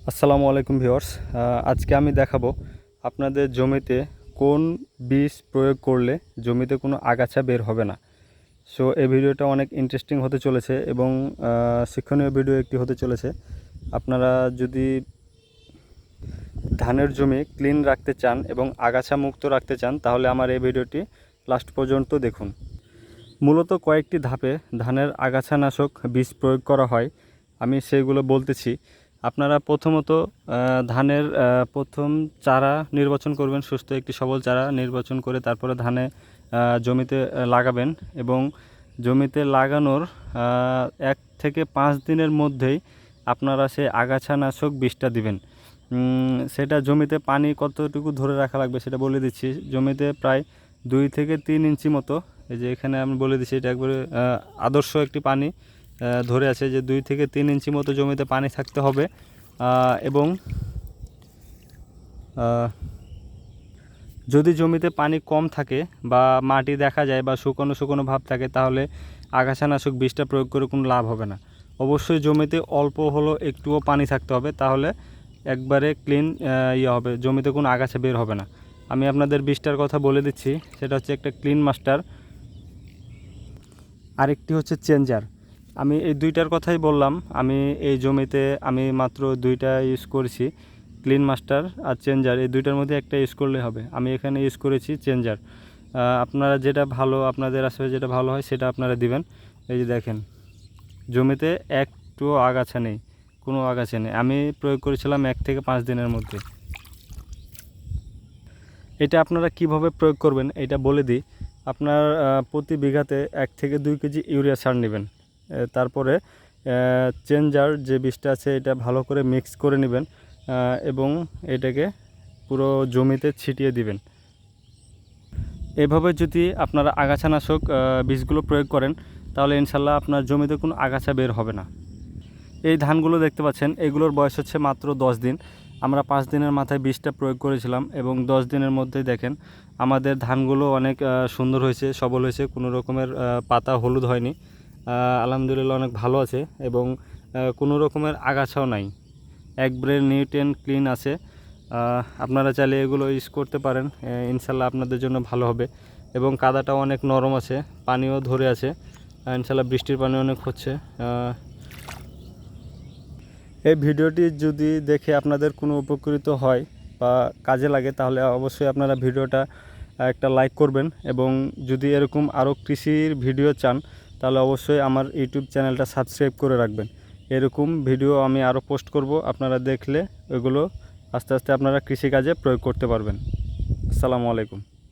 আসসালামু আলাইকুম ভিউয়ার্স। আজকে আমি দেখাবো আপনাদের জমিতে কোন বীজ প্রয়োগ করলে জমিতে কোনো আগাছা বের হবে না। সো এই ভিডিওটা অনেক ইন্টারেস্টিং হতে চলেছে এবং শিক্ষণীয় ভিডিও একটি হতে চলেছে। আপনারা যদি ধানের জমি ক্লিন রাখতে চান এবং আগাছা মুক্ত রাখতে চান তাহলে আমার এই ভিডিওটি লাস্ট পর্যন্ত দেখুন। মূলত কয়েকটি ধাপে ধানের আগাছানাশক বীজ প্রয়োগ করা হয়, আমি সেগুলো বলতেছি। আপনারা প্রথমত ধানের প্রথম চারা নির্বাচন করবেন, সুস্থ একটি সবল চারা নির্বাচন করে তারপরে জমিতে লাগাবেন এবং জমিতে লাগানোর 1 থেকে 5 দিনের মধ্যেই আপনারা সেই আগাছানাশক বীজটা দিবেন। সেটা জমিতে পানি কতটুকু ধরে রাখা লাগবে সেটা বলে দিচ্ছি। জমিতে প্রায় 2 থেকে 3 ইঞ্চি মতো, এই যে এখানে আমি বলে দিচ্ছি, এটা একবারে আদর্শ একটি পানি ধরে আছে যে 2 থেকে 3 ইঞ্চি মতো জমিতে পানি থাকতে হবে। এবং যদি জমিতে পানি কম থাকে বা মাটি দেখা যায় বা শুকনো শুকনো ভাব থাকে তাহলে আগাছানাশক বীজটা প্রয়োগ করে কোনো লাভ হবে না। অবশ্যই জমিতে অল্প হলো একটুও পানি থাকতে হবে, তাহলে একবারে ক্লিন হবে, জমিতে কোনো আগাছা বের হবে না। আমি আপনাদের বীজটার কথা বলে দিচ্ছি, সেটা হচ্ছে একটা ক্লিন মাস্টার, আরেকটি হচ্ছে চেঞ্জার। আমি এই দুইটার কথাই বললাম। আমি এই জমিতে আমি মাত্র দুইটা ইউজ করেছি, ক্লিন মাস্টার আর চেঞ্জার, এই দুইটার মধ্যে একটা ইউজ করলে হবে। আমি এখানে ইউজ করেছি চেঞ্জার। আপনারা যেটা ভালো, আপনাদের আসলে যেটা ভালো হয় সেটা আপনারা দিবেন। এই যে দেখেন, জমিতে একটুও আগাছা নেই, কোনো আগাছা নেই। আমি প্রয়োগ করেছিলাম 1 থেকে 5 দিনের মধ্যে। এটা আপনারা কিভাবে প্রয়োগ করবেন এটা বলে দিই। আপনার প্রতি বিঘাতে 1 থেকে 2 কেজি ইউরিয়া সার নেবেন। তারপরে চেঞ্জার যে বীজটা আছে এটা ভালো করে মিক্স করে নেবেন এবং এটাকে পুরো জমিতে ছিটিয়ে দিবেন। এভাবে যদি আপনারা আগাছানাশক বীজগুলো প্রয়োগ করেন তাহলে ইনশাল্লাহ আপনার জমিতে কোনো আগাছা বের হবে না। এই ধানগুলো দেখতে পাচ্ছেন, এগুলোর বয়স হচ্ছে মাত্র 10 দিন। আমরা 5 দিনের মাথায় বীজটা প্রয়োগ করেছিলাম এবং 10 দিনের মধ্যেই দেখেন আমাদের ধানগুলো অনেক সুন্দর হয়েছে, সবল হয়েছে, কোনো রকমের পাতা হলুদ হয়নি। আলহামদুলিল্লাহ অনেক ভালো আছে এবং কোনো রকমের আগাছাও নাই, একবারে নিট অ্যান্ড ক্লিন আছে। আপনারা চাইলে এগুলো ইউজ করতে পারেন, ইনশাল্লাহ আপনাদের জন্য ভালো হবে। এবং কাদাটাও অনেক নরম আছে, পানিও ধরে আছে, ইনশাল্লাহ বৃষ্টির পানি অনেক হচ্ছে। এই ভিডিওটি যদি দেখে আপনাদের কোনো উপকৃত হয় বা কাজে লাগে তাহলে অবশ্যই আপনারা ভিডিওটা একটা লাইক করবেন এবং যদি এরকম আরও কৃষির ভিডিও চান তাহলে অবশ্যই আমার ইউটিউব চ্যানেলটা সাবস্ক্রাইব করে রাখবেন। এরকম ভিডিও আমি আরও পোস্ট করব, আপনারা দেখলে ওইগুলো আস্তে আস্তে আপনারা কৃষিকাজে প্রয়োগ করতে পারবেন। আসসালামু আলাইকুম।